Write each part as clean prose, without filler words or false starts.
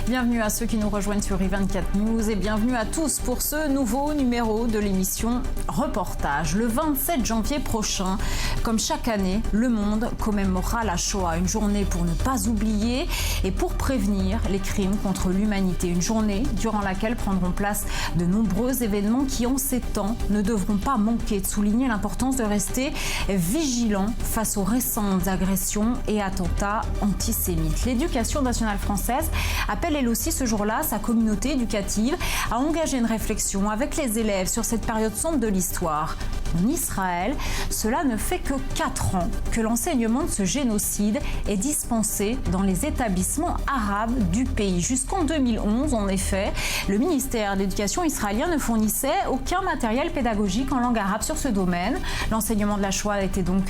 Bienvenue à ceux qui nous rejoignent sur I24 News et bienvenue à tous pour ce nouveau numéro de l'émission Reportage. Le 27 janvier prochain, comme chaque année, le monde commémorera la Shoah, une journée pour ne pas oublier et pour prévenir les crimes contre l'humanité. Une journée durant laquelle prendront place de nombreux événements qui, en ces temps, ne devront pas manquer de souligner l'importance de rester vigilant face aux récentes agressions et attentats antisémites. L'Éducation nationale française appelle elle aussi ce jour-là sa communauté éducative à engager une réflexion avec les élèves sur cette période sombre de l'histoire. En Israël, cela ne fait que 4 ans que l'enseignement de ce génocide est dispensé dans les établissements arabes du pays. Jusqu'en 2011, en effet, le ministère de l'Éducation israélien ne fournissait aucun matériel pédagogique en langue arabe sur ce domaine. L'enseignement de la Shoah n'était donc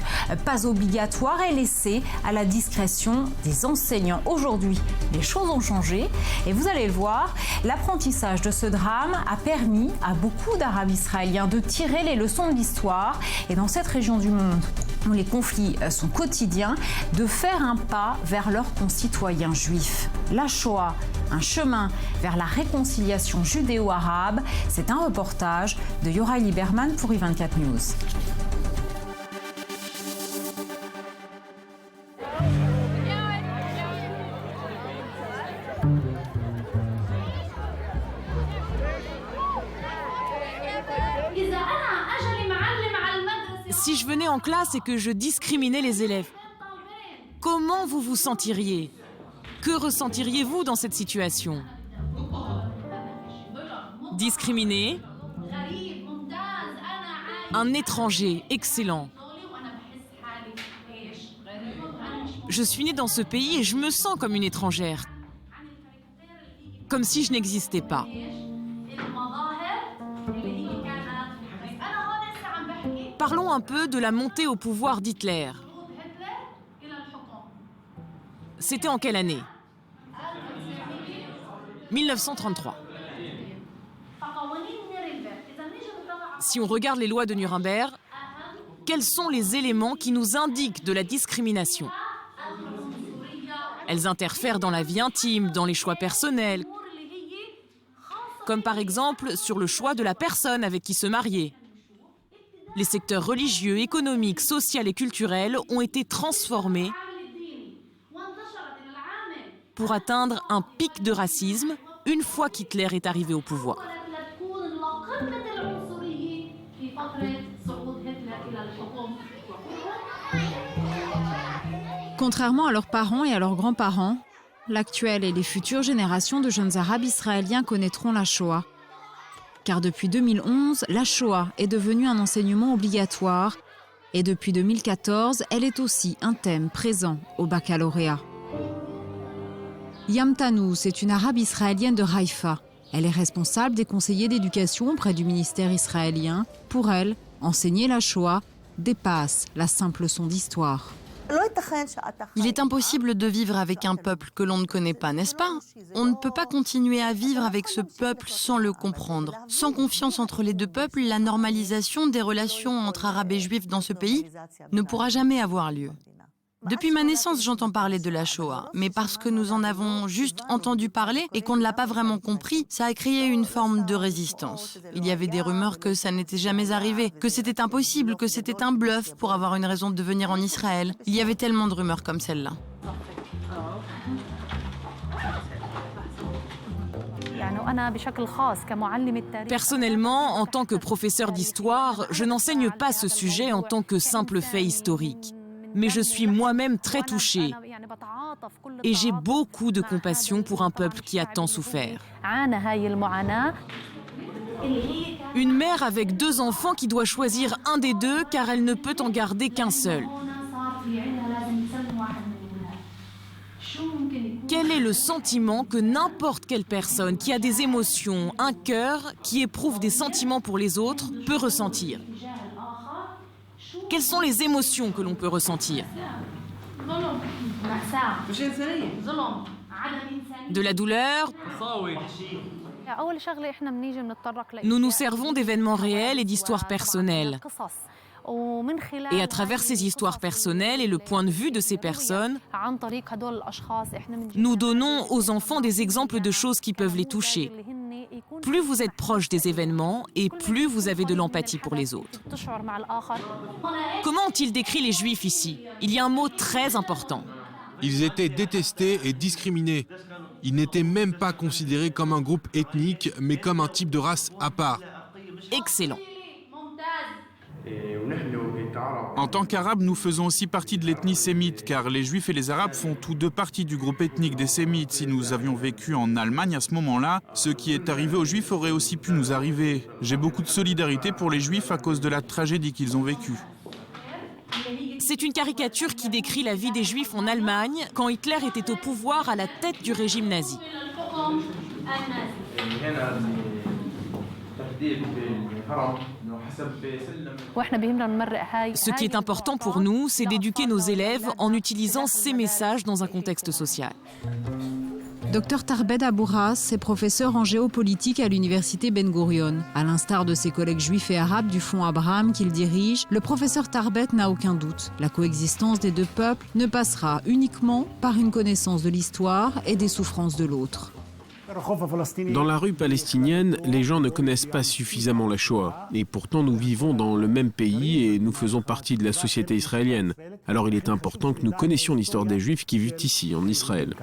pas obligatoire et laissé à la discrétion des enseignants. Aujourd'hui, les choses ont changé et vous allez le voir, l'apprentissage de ce drame a permis à beaucoup d'Arabes israéliens de tirer les leçons de l'histoire et dans cette région du monde où les conflits sont quotidiens, de faire un pas vers leurs concitoyens juifs. La Shoah, un chemin vers la réconciliation judéo-arabe, c'est un reportage de Yoraï Lieberman pour I24 News. Si je venais en classe et que je discriminais les élèves, comment vous vous sentiriez? Que ressentiriez-vous dans cette situation? Discriminé, un étranger, excellent. Je suis née dans ce pays et je me sens comme une étrangère, comme si je n'existais pas. Parlons un peu de la montée au pouvoir d'Hitler. C'était en quelle année? 1933. Si on regarde les lois de Nuremberg, quels sont les éléments qui nous indiquent de la discrimination? Elles interfèrent dans la vie intime, dans les choix personnels, comme par exemple sur le choix de la personne avec qui se marier. Les secteurs religieux, économiques, sociaux et culturels ont été transformés pour atteindre un pic de racisme une fois qu'Hitler est arrivé au pouvoir. Contrairement à leurs parents et à leurs grands-parents, l'actuelle et les futures générations de jeunes Arabes israéliens connaîtront la Shoah. Car depuis 2011, la Shoah est devenue un enseignement obligatoire et depuis 2014, elle est aussi un thème présent au baccalauréat. Yam Tanouz est une Arabe israélienne de Haïfa. Elle est responsable des conseillers d'éducation auprès du ministère israélien. Pour elle, enseigner la Shoah dépasse la simple leçon d'histoire. Il est impossible de vivre avec un peuple que l'on ne connaît pas, n'est-ce pas? On ne peut pas continuer à vivre avec ce peuple sans le comprendre. Sans confiance entre les deux peuples, la normalisation des relations entre Arabes et Juifs dans ce pays ne pourra jamais avoir lieu. Depuis ma naissance, j'entends parler de la Shoah, mais parce que nous en avons juste entendu parler et qu'on ne l'a pas vraiment compris, ça a créé une forme de résistance. Il y avait des rumeurs que ça n'était jamais arrivé, que c'était impossible, que c'était un bluff pour avoir une raison de venir en Israël. Il y avait tellement de rumeurs comme celle-là. Personnellement, en tant que professeur d'histoire, je n'enseigne pas ce sujet en tant que simple fait historique. Mais je suis moi-même très touchée et j'ai beaucoup de compassion pour un peuple qui a tant souffert. Une mère avec 2 enfants qui doit choisir un des 2 car elle ne peut en garder qu'un seul. Quel est le sentiment que n'importe quelle personne qui a des émotions, un cœur, qui éprouve des sentiments pour les autres, peut ressentir? Quelles sont les émotions que l'on peut ressentir? De la douleur. Nous nous servons d'événements réels et d'histoires personnelles. Et à travers ces histoires personnelles et le point de vue de ces personnes, nous donnons aux enfants des exemples de choses qui peuvent les toucher. Plus vous êtes proche des événements et plus vous avez de l'empathie pour les autres. Comment ont-ils décrit les Juifs ici? Il y a un mot très important. Ils étaient détestés et discriminés. Ils n'étaient même pas considérés comme un groupe ethnique, mais comme un type de race à part. Excellent. En tant qu'Arabes, nous faisons aussi partie de l'ethnie sémite, car les Juifs et les Arabes font tous deux partie du groupe ethnique des Sémites. Si nous avions vécu en Allemagne à ce moment-là, ce qui est arrivé aux Juifs aurait aussi pu nous arriver. J'ai beaucoup de solidarité pour les Juifs à cause de la tragédie qu'ils ont vécue. C'est une caricature qui décrit la vie des Juifs en Allemagne quand Hitler était au pouvoir à la tête du régime nazi. Ce qui est important pour nous, c'est d'éduquer nos élèves en utilisant ces messages dans un contexte social. Dr Tarbet Abouras est professeur en géopolitique à l'université Ben Gurion. À l'instar de ses collègues juifs et arabes du Fonds Abraham qu'il dirige, le professeur Tarbet n'a aucun doute. La coexistence des deux peuples ne passera uniquement par une connaissance de l'histoire et des souffrances de l'autre. Dans la rue palestinienne, les gens ne connaissent pas suffisamment la Shoah. Et pourtant, nous vivons dans le même pays et nous faisons partie de la société israélienne. Alors il est important que nous connaissions l'histoire des Juifs qui vivent ici, en Israël.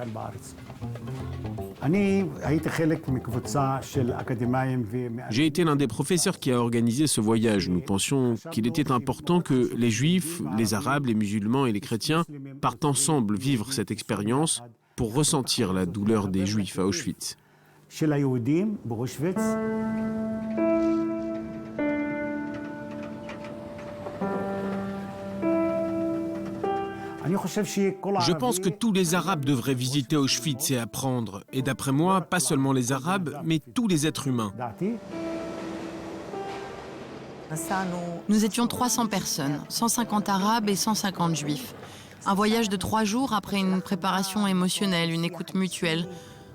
J'ai été l'un des professeurs qui a organisé ce voyage. Nous pensions qu'il était important que les Juifs, les Arabes, les musulmans et les chrétiens partent ensemble vivre cette expérience pour ressentir la douleur des Juifs à Auschwitz. Je pense que tous les Arabes devraient visiter Auschwitz et apprendre. Et d'après moi, pas seulement les Arabes, mais tous les êtres humains. Nous étions 300 personnes, 150 Arabes et 150 Juifs. Un voyage de 3 jours après une préparation émotionnelle, une écoute mutuelle.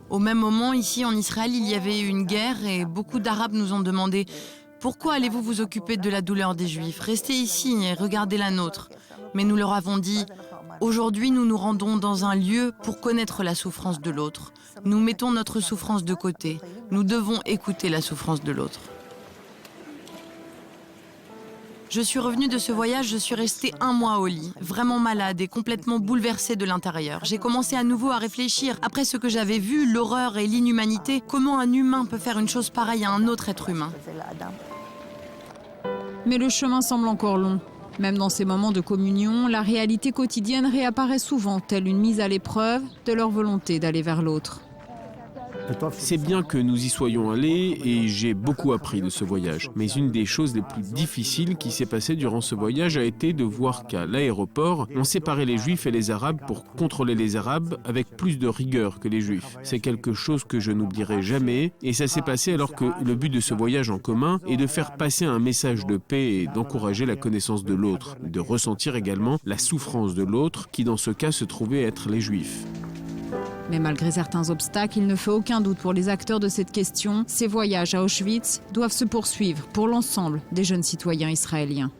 Au même moment, ici en Israël, il y avait eu une guerre et beaucoup d'Arabes nous ont demandé « Pourquoi allez-vous vous occuper de la douleur des Juifs? Restez ici et regardez la nôtre. » Mais nous leur avons dit « Aujourd'hui, nous nous rendons dans un lieu pour connaître la souffrance de l'autre. Nous mettons notre souffrance de côté. Nous devons écouter la souffrance de l'autre. » Je suis revenue de ce voyage, je suis restée 1 mois au lit, vraiment malade et complètement bouleversée de l'intérieur. J'ai commencé à nouveau à réfléchir, après ce que j'avais vu, l'horreur et l'inhumanité, comment un humain peut faire une chose pareille à un autre être humain. Mais le chemin semble encore long. Même dans ces moments de communion, la réalité quotidienne réapparaît souvent, telle une mise à l'épreuve de leur volonté d'aller vers l'autre. C'est bien que nous y soyons allés et j'ai beaucoup appris de ce voyage. Mais une des choses les plus difficiles qui s'est passée durant ce voyage a été de voir qu'à l'aéroport, on séparait les Juifs et les Arabes pour contrôler les Arabes avec plus de rigueur que les Juifs. C'est quelque chose que je n'oublierai jamais et ça s'est passé alors que le but de ce voyage en commun est de faire passer un message de paix et d'encourager la connaissance de l'autre, de ressentir également la souffrance de l'autre qui dans ce cas se trouvait être les Juifs. Mais malgré certains obstacles, il ne fait aucun doute pour les acteurs de cette question. Ces voyages à Auschwitz doivent se poursuivre pour l'ensemble des jeunes citoyens israéliens.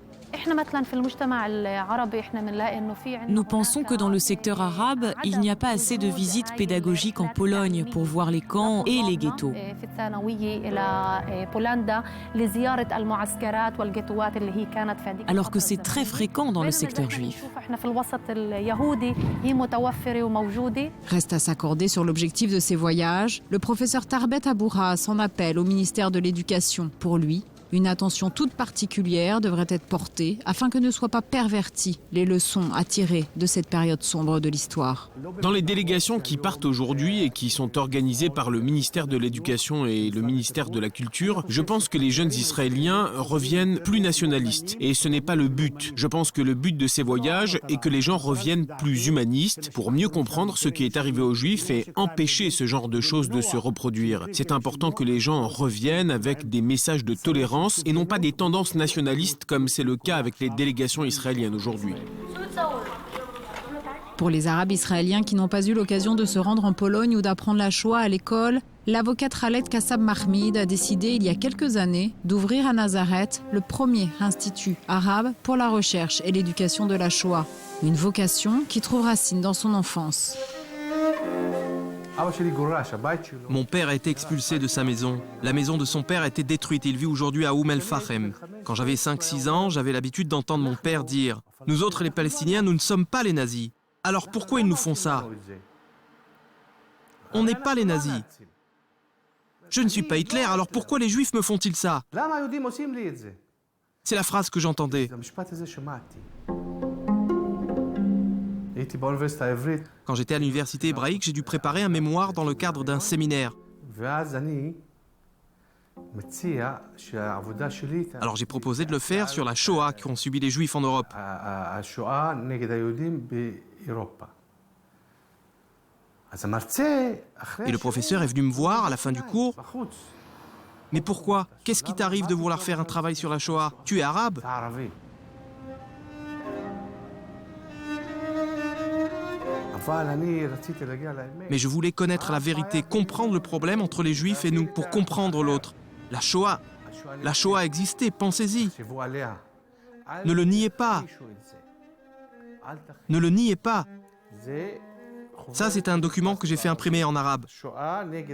Nous pensons que dans le secteur arabe, il n'y a pas assez de visites pédagogiques en Pologne pour voir les camps et les ghettos. Alors que c'est très fréquent dans le secteur juif. Reste à s'accorder sur l'objectif de ces voyages. Le professeur Tarbet Abouras s'en appelle au ministère de l'Éducation. Pour lui, une attention toute particulière devrait être portée afin que ne soient pas perverties les leçons à tirer de cette période sombre de l'histoire. Dans les délégations qui partent aujourd'hui et qui sont organisées par le ministère de l'Éducation et le ministère de la Culture, je pense que les jeunes Israéliens reviennent plus nationalistes. Et ce n'est pas le but. Je pense que le but de ces voyages est que les gens reviennent plus humanistes pour mieux comprendre ce qui est arrivé aux Juifs et empêcher ce genre de choses de se reproduire. C'est important que les gens reviennent avec des messages de tolérance et non pas des tendances nationalistes comme c'est le cas avec les délégations israéliennes aujourd'hui. Pour les Arabes israéliens qui n'ont pas eu l'occasion de se rendre en Pologne ou d'apprendre la Shoah à l'école, L'avocate Khaled Kassab Mahmid a décidé il y a quelques années d'ouvrir à Nazareth le premier institut arabe pour la recherche et l'éducation de la Shoah. Une vocation qui trouve racine dans son enfance. Mon père a été expulsé de sa maison. La maison de son père a été détruite. Il vit aujourd'hui à el-Fahem. Quand j'avais 5-6 ans, j'avais l'habitude d'entendre mon père dire « Nous autres les Palestiniens, nous ne sommes pas les nazis. Alors pourquoi ils nous font ça ? On n'est pas les nazis. Je ne suis pas Hitler, alors pourquoi les Juifs me font-ils ça ?» C'est la phrase que j'entendais. Quand j'étais à l'université hébraïque, j'ai dû préparer un mémoire dans le cadre d'un séminaire. Alors j'ai proposé de le faire sur la Shoah qu'ont subi les Juifs en Europe. Et le professeur est venu me voir à la fin du cours. « Mais pourquoi? Qu'est-ce qui t'arrive de vouloir faire un travail sur la Shoah? Tu es arabe ?» Mais je voulais connaître la vérité, comprendre le problème entre les Juifs et nous, pour comprendre l'autre. La Shoah a existé, pensez-y. Ne le niez pas. Ne le niez pas. Ça, c'est un document que j'ai fait imprimer en arabe.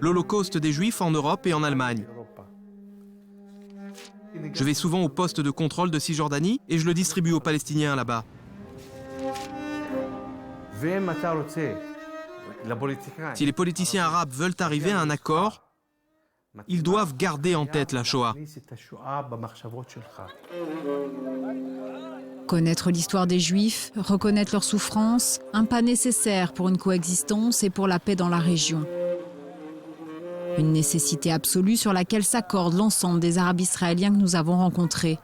L'Holocauste des Juifs en Europe et en Allemagne. Je vais souvent au poste de contrôle de Cisjordanie et je le distribue aux Palestiniens là-bas. Si les politiciens arabes veulent arriver à un accord, ils doivent garder en tête la Shoah. Connaître l'histoire des Juifs, reconnaître leurs souffrances, un pas nécessaire pour une coexistence et pour la paix dans la région. Une nécessité absolue sur laquelle s'accordent l'ensemble des Arabes israéliens que nous avons rencontrés.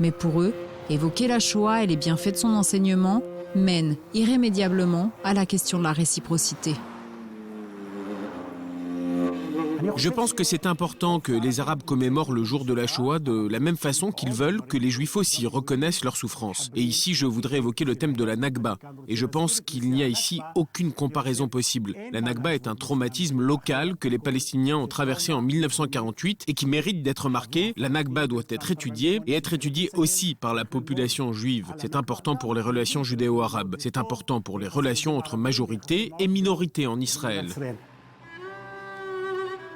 Mais pour eux, évoquer la Shoah et les bienfaits de son enseignement mène irrémédiablement à la question de la réciprocité. Je pense que c'est important que les Arabes commémorent le jour de la Shoah de la même façon qu'ils veulent que les Juifs aussi reconnaissent leur souffrance. Et ici, je voudrais évoquer le thème de la Nakba. Et je pense qu'il n'y a ici aucune comparaison possible. La Nakba est un traumatisme local que les Palestiniens ont traversé en 1948 et qui mérite d'être marqué. La Nakba doit être étudiée et être étudiée aussi par la population juive. C'est important pour les relations judéo-arabes. C'est important pour les relations entre majorité et minorité en Israël.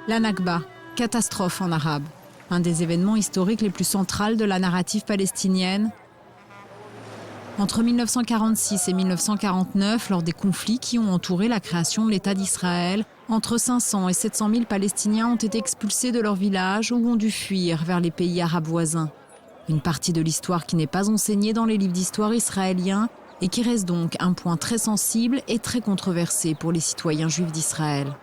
La Nakba, catastrophe en arabe, un des événements historiques les plus centrales de la narrative palestinienne. Entre 1946 et 1949, lors des conflits qui ont entouré la création de l'État d'Israël, entre 500 et 700 000 Palestiniens ont été expulsés de leur village ou ont dû fuir vers les pays arabes voisins. Une partie de l'histoire qui n'est pas enseignée dans les livres d'histoire israéliens et qui reste donc un point très sensible et très controversé pour les citoyens juifs d'Israël.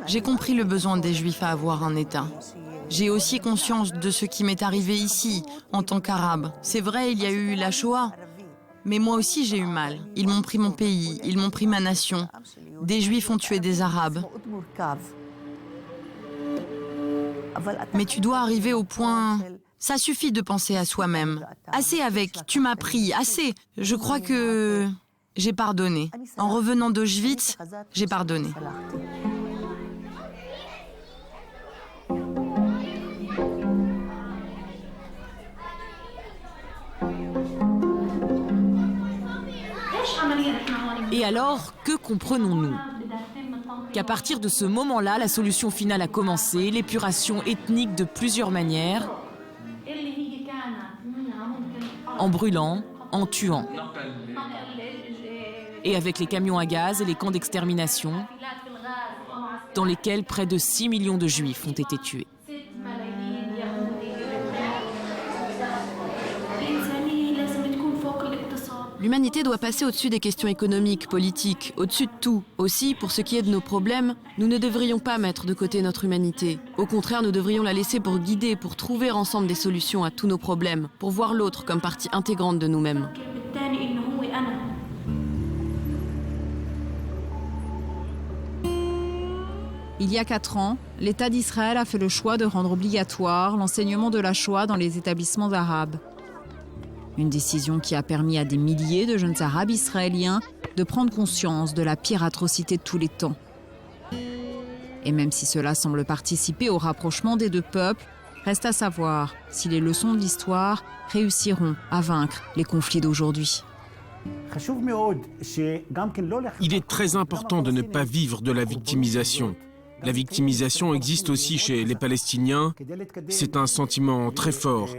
J'ai compris le besoin des Juifs à avoir un État. J'ai aussi conscience de ce qui m'est arrivé ici, en tant qu'Arabe. C'est vrai, il y a eu la Shoah. Mais moi aussi, j'ai eu mal. Ils m'ont pris mon pays, ils m'ont pris ma nation. Des Juifs ont tué des Arabes. Mais tu dois arriver au point... Ça suffit de penser à soi-même. Assez avec « tu m'as pris », assez. Je crois que j'ai pardonné. En revenant d'Auschwitz, j'ai pardonné. Et alors, que comprenons-nous? Qu'à partir de ce moment-là, la solution finale a commencé, l'épuration ethnique de plusieurs manières, en brûlant, en tuant. Et avec les camions à gaz et les camps d'extermination, dans lesquels près de 6 millions de Juifs ont été tués. L'humanité doit passer au-dessus des questions économiques, politiques, au-dessus de tout. Aussi, pour ce qui est de nos problèmes, nous ne devrions pas mettre de côté notre humanité. Au contraire, nous devrions la laisser pour guider, pour trouver ensemble des solutions à tous nos problèmes, pour voir l'autre comme partie intégrante de nous-mêmes. Il y a 4 ans, l'État d'Israël a fait le choix de rendre obligatoire l'enseignement de la Shoah dans les établissements arabes. Une décision qui a permis à des milliers de jeunes Arabes israéliens de prendre conscience de la pire atrocité de tous les temps. Et même si cela semble participer au rapprochement des deux peuples, reste à savoir si les leçons de l'histoire réussiront à vaincre les conflits d'aujourd'hui. Il est très important de ne pas vivre de la victimisation. La victimisation existe aussi chez les Palestiniens. C'est un sentiment très fort.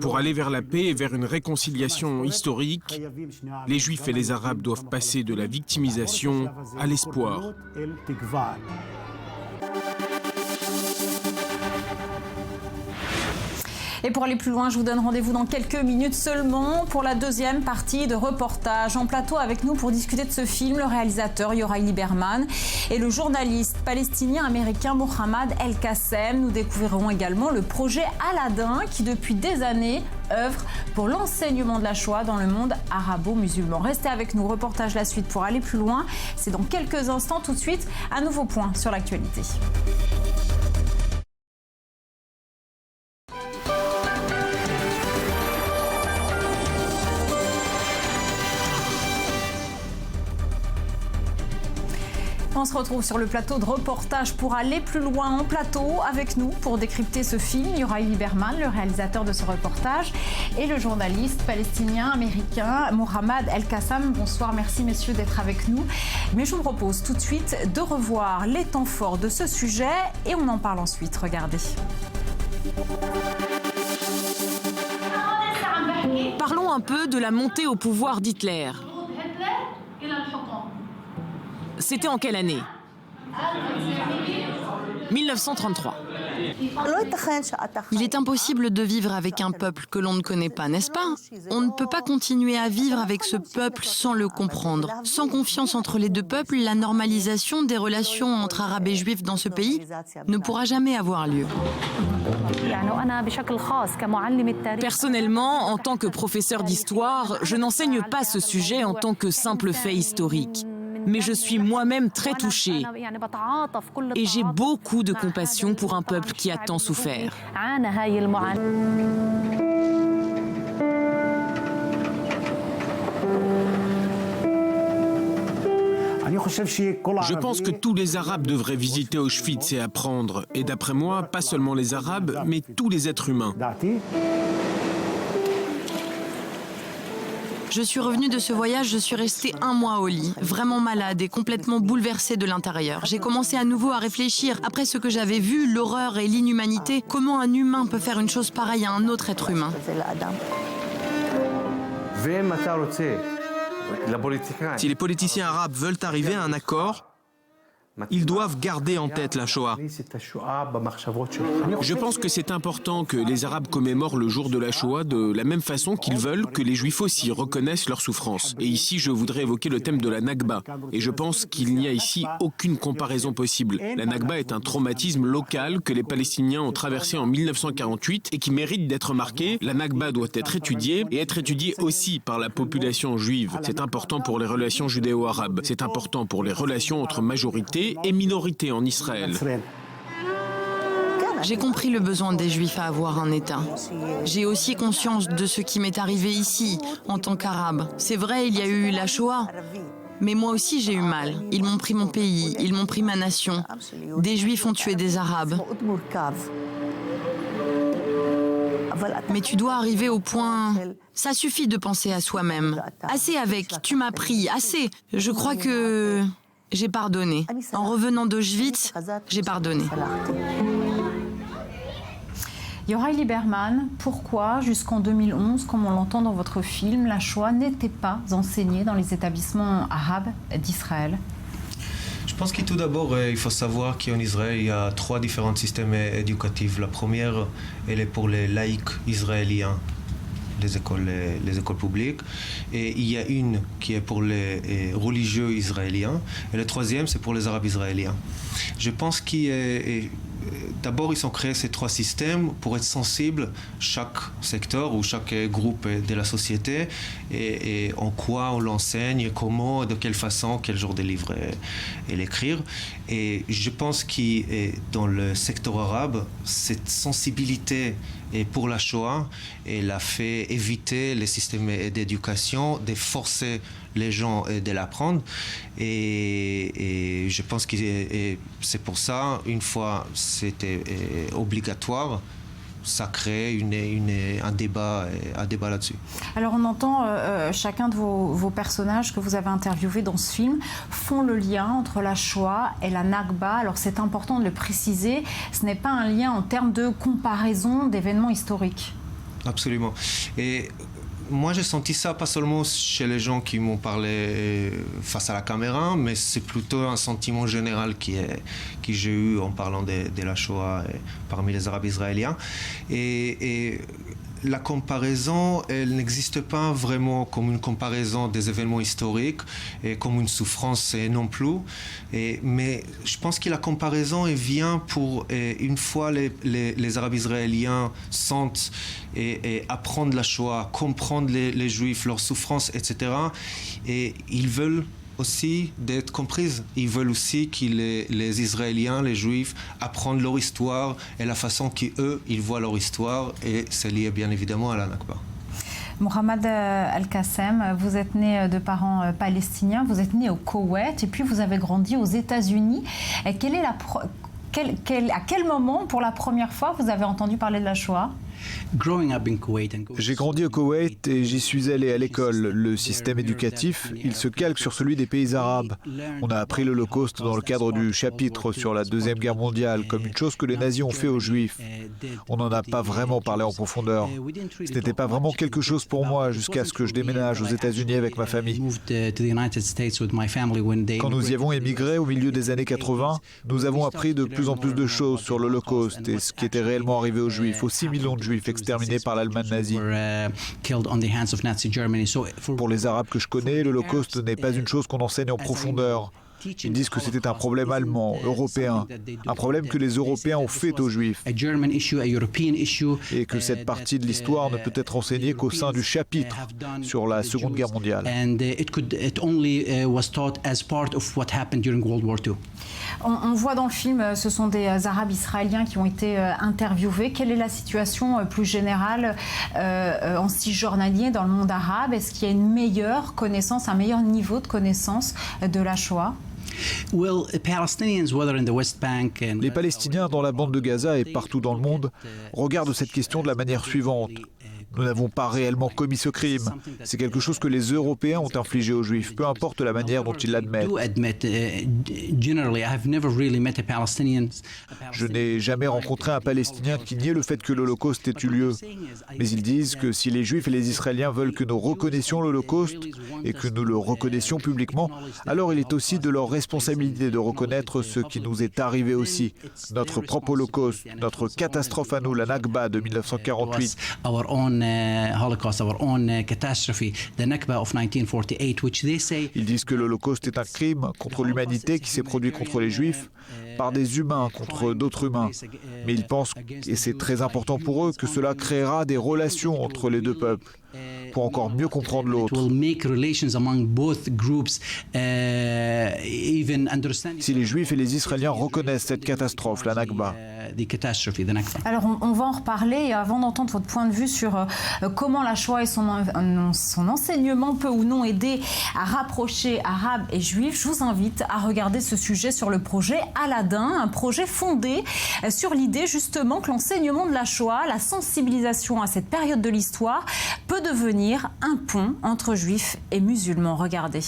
Pour aller vers la paix et vers une réconciliation historique, les Juifs et les Arabes doivent passer de la victimisation à l'espoir. Et pour aller plus loin, je vous donne rendez-vous dans quelques minutes seulement pour la deuxième partie de reportage. En plateau avec nous pour discuter de ce film, le réalisateur Yoraï Liberman et le journaliste palestinien-américain Mohamed El-Kassem. Nous découvrirons également le projet Aladdin qui depuis des années œuvre pour l'enseignement de la Shoah dans le monde arabo-musulman. Restez avec nous, reportage la suite pour aller plus loin. C'est dans quelques instants. Tout de suite, un nouveau point sur l'actualité. On se retrouve sur le plateau de reportage pour aller plus loin en plateau avec nous pour décrypter ce film. Yoraï Liberman, le réalisateur de ce reportage, et le journaliste palestinien-américain Mohamed El-Kassem. Bonsoir, merci messieurs d'être avec nous. Mais je vous propose tout de suite de revoir les temps forts de ce sujet et on en parle ensuite. Regardez. Parlons un peu de la montée au pouvoir d'Hitler. C'était en quelle année ? 1933. Il est impossible de vivre avec un peuple que l'on ne connaît pas, n'est-ce pas ? On ne peut pas continuer à vivre avec ce peuple sans le comprendre. Sans confiance entre les deux peuples, la normalisation des relations entre Arabes et Juifs dans ce pays ne pourra jamais avoir lieu. Personnellement, en tant que professeur d'histoire, je n'enseigne pas ce sujet en tant que simple fait historique. Mais je suis moi-même très touchée et j'ai beaucoup de compassion pour un peuple qui a tant souffert. Je pense que tous les Arabes devraient visiter Auschwitz et apprendre. Et d'après moi, pas seulement les Arabes, mais tous les êtres humains. Je suis revenue de ce voyage, je suis restée 1 mois au lit, vraiment malade et complètement bouleversée de l'intérieur. J'ai commencé à nouveau à réfléchir, après ce que j'avais vu, l'horreur et l'inhumanité, comment un humain peut faire une chose pareille à un autre être humain. Si les politiciens arabes veulent arriver à un accord, ils doivent garder en tête la Shoah. Je pense que c'est important que les Arabes commémorent le jour de la Shoah de la même façon qu'ils veulent que les Juifs aussi reconnaissent leur souffrance. Et ici, je voudrais évoquer le thème de la Nakba. Et je pense qu'il n'y a ici aucune comparaison possible. La Nakba est un traumatisme local que les Palestiniens ont traversé en 1948 et qui mérite d'être marqué. La Nakba doit être étudiée et être étudiée aussi par la population juive. C'est important pour les relations judéo-arabes. C'est important pour les relations entre majorités et minorités en Israël. J'ai compris le besoin des Juifs à avoir un État. J'ai aussi conscience de ce qui m'est arrivé ici, en tant qu'Arabe. C'est vrai, il y a eu la Shoah, mais moi aussi j'ai eu mal. Ils m'ont pris mon pays, ils m'ont pris ma nation. Des Juifs ont tué des Arabes. Mais tu dois arriver au point... Ça suffit de penser à soi-même. Assez avec, tu m'as pris, assez. Je crois que... J'ai pardonné. En revenant d'Auschwitz, j'ai pardonné. Yoraï Liberman, pourquoi jusqu'en 2011, comme on l'entend dans votre film, la Shoah n'était pas enseignée dans les établissements arabes d'Israël ? Je pense que tout d'abord, il faut savoir qu'en Israël, il y a 3 différents systèmes éducatifs. La première, elle est pour les laïcs israéliens, les écoles publiques, et il y a une qui est pour les religieux israéliens, et le troisième c'est pour les arabes israéliens. Je pense que d'abord, ils ont créé ces 3 systèmes pour être sensibles chaque secteur ou chaque groupe de la société et en quoi on l'enseigne, comment, de quelle façon, quel genre de livre et l'écrire. Et je pense que dans le secteur arabe, cette sensibilité pour la Shoah, elle a fait éviter les systèmes d'éducation, de forcer les gens de l'apprendre. Et je pense que c'est pour ça, une fois c'était obligatoire, ça crée un débat là-dessus. Alors on entend chacun de vos personnages que vous avez interviewés dans ce film font le lien entre la Shoah et la Nakba. Alors c'est important de le préciser, ce n'est pas un lien en termes de comparaison d'événements historiques. Absolument. Et moi, j'ai senti ça pas seulement chez les gens qui m'ont parlé face à la caméra, mais c'est plutôt un sentiment général que j'ai eu en parlant de la Shoah parmi les Arabes israéliens. Et la comparaison, elle n'existe pas vraiment comme une comparaison des événements historiques et comme une souffrance non plus. Mais je pense que la comparaison elle vient pour, une fois les Arabes israéliens sentent et apprendre la Shoah, comprendre les Juifs, leurs souffrances, etc. Et ils veulent aussi d'être comprises. Ils veulent aussi que les Israéliens, les Juifs, apprennent leur histoire et la façon qu'eux, ils voient leur histoire. Et c'est lié bien évidemment à la Nakba. Mohamed Al-Qassem, vous êtes né de parents palestiniens, vous êtes né au Koweït et puis vous avez grandi aux États-Unis. À quel moment, pour la première fois, vous avez entendu parler de la Shoah ? J'ai grandi au Koweït et j'y suis allé à l'école. Le système éducatif, il se calque sur celui des pays arabes. On a appris l'Holocauste dans le cadre du chapitre sur la Deuxième Guerre mondiale, comme une chose que les nazis ont fait aux Juifs. On n'en a pas vraiment parlé en profondeur. Ce n'était pas vraiment quelque chose pour moi jusqu'à ce que je déménage aux États-Unis avec ma famille. Quand nous y avons émigré au milieu des années 80, nous avons appris de plus en plus de choses sur l'Holocauste et ce qui était réellement arrivé aux Juifs, aux 6 millions de Juifs exterminés par l'Allemagne nazie. Pour les Arabes que je connais, l'Holocauste n'est pas une chose qu'on enseigne en profondeur. Ils disent que c'était un problème allemand, européen, un problème que les Européens ont fait aux Juifs, et que cette partie de l'histoire ne peut être enseignée qu'au sein du chapitre sur la Seconde Guerre mondiale. On voit dans le film, ce sont des Arabes israéliens qui ont été interviewés. Quelle est la situation plus générale en cisjournalier dans le monde arabe? Est-ce qu'il y a une meilleure connaissance, un meilleur niveau de connaissance de la Shoah? Les Palestiniens dans la bande de Gaza et partout dans le monde regardent cette question de la manière suivante. Nous n'avons pas réellement commis ce crime. C'est quelque chose que les Européens ont infligé aux Juifs, peu importe la manière dont ils l'admettent. Je n'ai jamais rencontré un Palestinien qui nie le fait que l'Holocauste ait eu lieu. Mais ils disent que si les Juifs et les Israéliens veulent que nous reconnaissions l'Holocauste et que nous le reconnaissions publiquement, alors il est aussi de leur responsabilité de reconnaître ce qui nous est arrivé aussi. Notre propre Holocauste, notre catastrophe à nous, la Nakba de 1948. Ils disent que l'Holocauste est un crime contre l'humanité qui s'est produit contre les Juifs par des humains contre d'autres humains. Mais ils pensent, et c'est très important pour eux, que cela créera des relations entre les deux peuples pour encore mieux comprendre l'autre. Si les Juifs et les Israéliens reconnaissent cette catastrophe, la Nakba. Alors on va en reparler, et avant d'entendre votre point de vue sur comment la Shoah et son enseignement peut ou non aider à rapprocher Arabes et Juifs, je vous invite à regarder ce sujet sur le projet Aladdin, un projet fondé sur l'idée justement que l'enseignement de la Shoah, la sensibilisation à cette période de l'histoire peut devenir un pont entre Juifs et musulmans. Regardez.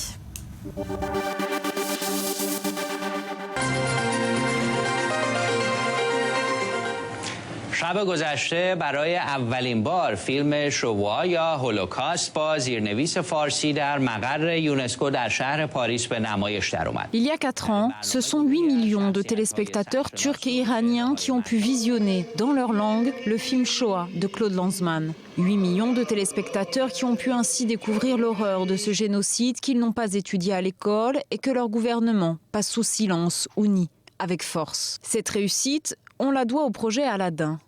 شب گذشته برای اولین بار فیلم شوا یا هولوکاست با زیرنویس فارسی در مقر یونسکو در شهر پاریس به نمایش درآمد. Il y a 4 ans, ce sont 8 millions de téléspectateurs turcs et iraniens qui ont pu visionner dans leur langue le film Shoah de Claude Lanzmann. 8 millions de téléspectateurs qui ont pu ainsi découvrir l'horreur de ce génocide qu'ils n'ont pas étudié à l'école et que leur gouvernement passe sous silence ou nie avec force. Cette réussite, On la doit au projet Aladdin.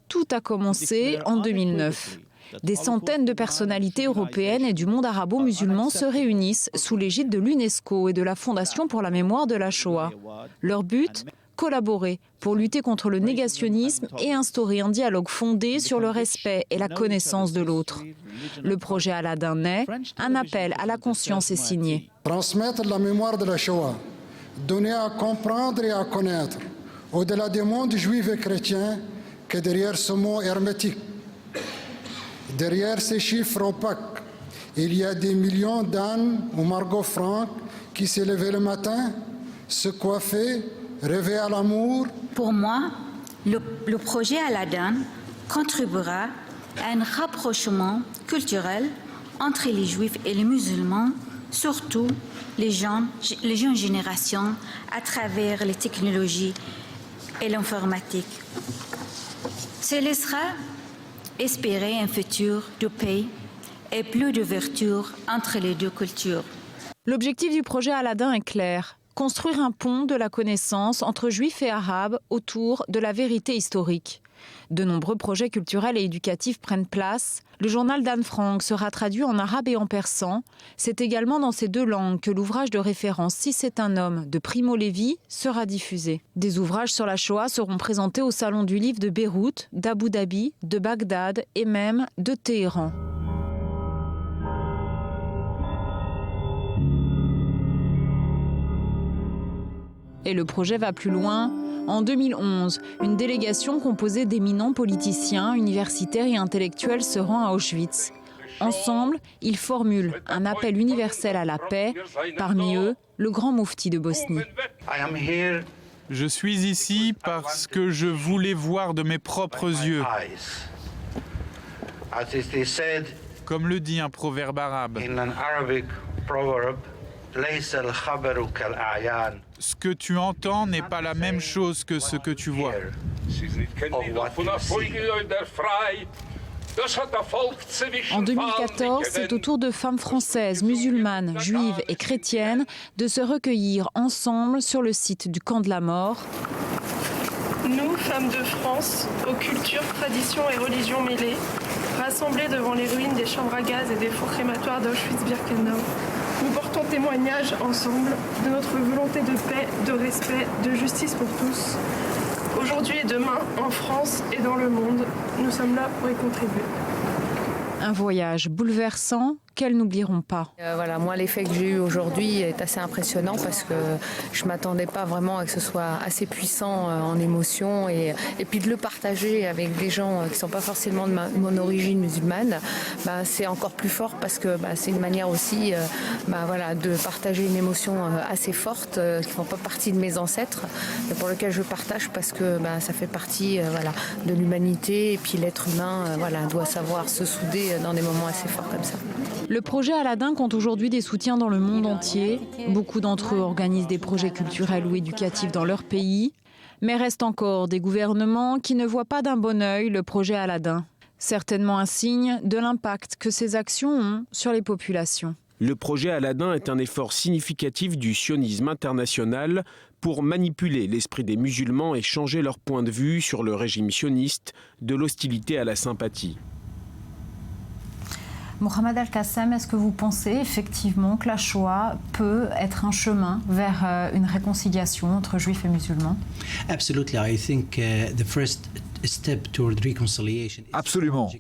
Tout a commencé en 2009. Des centaines de personnalités européennes et du monde arabo-musulman se réunissent sous l'égide de l'UNESCO et de la Fondation pour la mémoire de la Shoah. Leur but ? Collaborer pour lutter contre le négationnisme et instaurer un dialogue fondé sur le respect et la connaissance de l'autre. Le projet Aladdin naît, un appel à la conscience est signé. Transmettre la mémoire de la Shoah, donner à comprendre et à connaître, au-delà des mondes juifs et chrétiens, que derrière ce mot hermétique, derrière ces chiffres opaques, il y a des millions d'Anne ou Margot Franck qui s'est levée le matin, se coiffaient, rêvaient à l'amour. Pour moi, le projet Aladdin contribuera à un rapprochement culturel entre les Juifs et les musulmans, surtout les jeunes générations, à travers les technologies et l'informatique. Ce laissera espérer un futur de paix et plus d'ouverture entre les deux cultures. L'objectif du projet Aladdin est clair. Construire un pont de la connaissance entre juifs et arabes autour de la vérité historique. De nombreux projets culturels et éducatifs prennent place. Le journal d'Anne Frank sera traduit en arabe et en persan. C'est également dans ces deux langues que l'ouvrage de référence « Si c'est un homme » de Primo Levi sera diffusé. Des ouvrages sur la Shoah seront présentés au Salon du Livre de Beyrouth, d'Abu Dhabi, de Bagdad et même de Téhéran. Et le projet va plus loin. En 2011, une délégation composée d'éminents politiciens, universitaires et intellectuels se rend à Auschwitz. Ensemble, ils formulent un appel universel à la paix, parmi eux, le grand moufti de Bosnie. Je suis ici parce que je voulais voir de mes propres yeux. Comme le dit un proverbe arabe. Ce que tu entends n'est pas la même chose que ce que tu vois. En 2014, c'est au tour de femmes françaises, musulmanes, juives et chrétiennes de se recueillir ensemble sur le site du camp de la mort. Nous, femmes de France, aux cultures, traditions et religions mêlées, rassemblées devant les ruines des chambres à gaz et des fours crématoires d'Auschwitz-Birkenau, nous portons témoignage ensemble de notre volonté de paix, de respect, de justice pour tous. Aujourd'hui et demain, en France et dans le monde, nous sommes là pour y contribuer. Un voyage bouleversant qu'elles n'oublieront pas. Voilà, moi, l'effet que j'ai eu aujourd'hui est assez impressionnant parce que je ne m'attendais pas vraiment à que ce soit assez puissant en émotion et puis de le partager avec des gens qui ne sont pas forcément de mon origine musulmane, c'est encore plus fort parce que c'est une manière aussi voilà, de partager une émotion assez forte qui ne font pas partie de mes ancêtres, mais pour lequel je partage parce que ça fait partie voilà, de l'humanité et puis l'être humain voilà, doit savoir se souder dans des moments assez forts comme ça. Le projet Aladdin compte aujourd'hui des soutiens dans le monde entier. Beaucoup d'entre eux organisent des projets culturels ou éducatifs dans leur pays. Mais restent encore des gouvernements qui ne voient pas d'un bon œil le projet Aladdin. Certainement un signe de l'impact que ces actions ont sur les populations. Le projet Aladdin est un effort significatif du sionisme international pour manipuler l'esprit des musulmans et changer leur point de vue sur le régime sioniste, de l'hostilité à la sympathie. Mohamed El-Kassem, est-ce que vous pensez effectivement que la Shoah peut être un chemin vers une réconciliation entre juifs et musulmans? Absolument.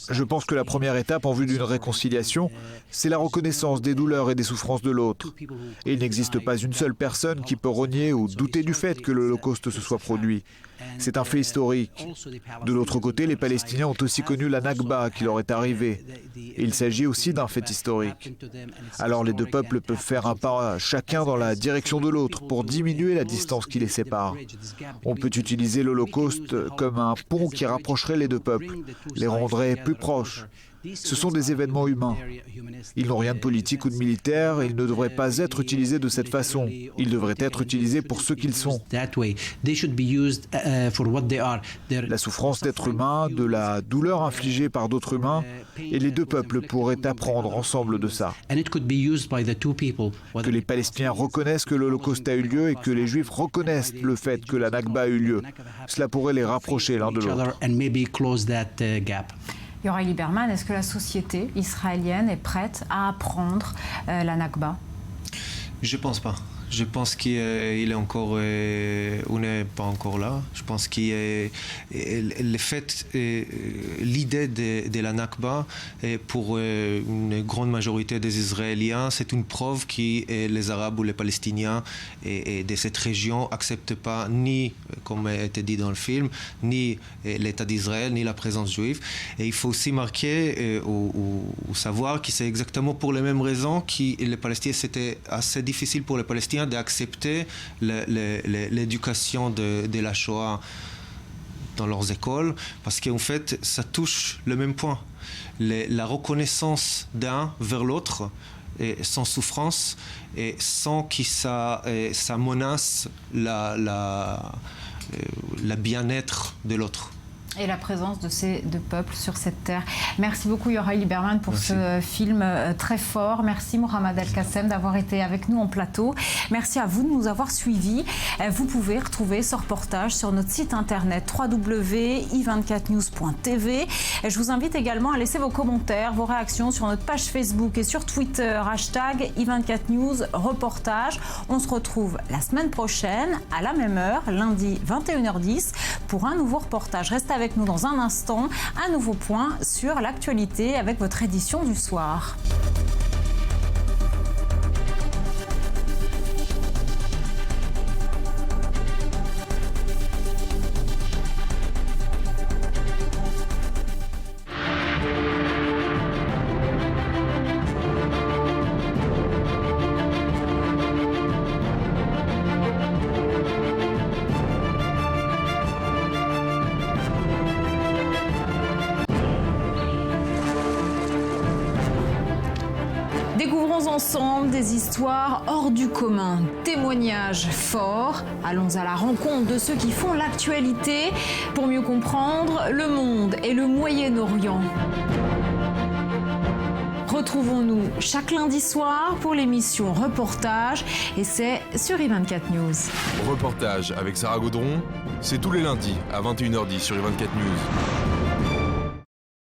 Je pense que la première étape en vue d'une réconciliation, c'est la reconnaissance des douleurs et des souffrances de l'autre. Et il n'existe pas une seule personne qui peut renier ou douter du fait que l'Holocauste se soit produit. C'est un fait historique. De l'autre côté, les Palestiniens ont aussi connu la Nakba qui leur est arrivée. Et il s'agit aussi d'un fait historique. Alors les deux peuples peuvent faire un pas chacun dans la direction de l'autre pour diminuer la distance qui les sépare. On peut utiliser l'Holocauste comme un pont qui rapprocherait les deux peuples, les rendrait plus proches. Ce sont des événements humains. Ils n'ont rien de politique ou de militaire et ils ne devraient pas être utilisés de cette façon. Ils devraient être utilisés pour ce qu'ils sont. La souffrance d'êtres humains, de la douleur infligée par d'autres humains, et les deux peuples pourraient apprendre ensemble de ça. Que les Palestiniens reconnaissent que l'Holocauste a eu lieu et que les Juifs reconnaissent le fait que la Nakba a eu lieu. Cela pourrait les rapprocher l'un de l'autre. Yoraï Liberman, est-ce que la société israélienne est prête à apprendre la Nakba? Je pense pas. Je pense qu'il est encore, on n'est pas encore là. Je pense qu'il le fait, l'idée de la Nakba, pour une grande majorité des Israéliens, c'est une preuve que les Arabes ou les Palestiniens de cette région n'acceptent pas ni, comme a été dit dans le film, ni l'État d'Israël, ni la présence juive. Et il faut aussi marquer ou savoir que c'est exactement pour les mêmes raisons que les Palestiniens, c'était assez difficile pour les Palestiniens d'accepter l'éducation de la Shoah dans leurs écoles, parce qu'en fait, ça touche le même point. La reconnaissance d'un vers l'autre, sans souffrance, et sans que ça menace la bien-être de l'autre. Et la présence de ces deux peuples sur cette terre. Merci beaucoup Yoraï Liberman pour ce film très fort. Merci Mohamed El-Kassem d'avoir été avec nous en plateau. Merci à vous de nous avoir suivis. Vous pouvez retrouver ce reportage sur notre site internet www.i24news.tv. Je vous invite également à laisser vos commentaires, vos réactions sur notre page Facebook et sur Twitter, hashtag i24news reportage. On se retrouve la semaine prochaine à la même heure, lundi 21h10, pour un nouveau reportage. Restez avec nous dans un instant, un nouveau point sur l'actualité avec votre édition du soir. Découvrons ensemble des histoires hors du commun, témoignages forts. Allons à la rencontre de ceux qui font l'actualité pour mieux comprendre le monde et le Moyen-Orient. Retrouvons-nous chaque lundi soir pour l'émission Reportage et c'est sur i24 News. Reportage avec Sarah Gaudron, c'est tous les lundis à 21h10 sur i24 News.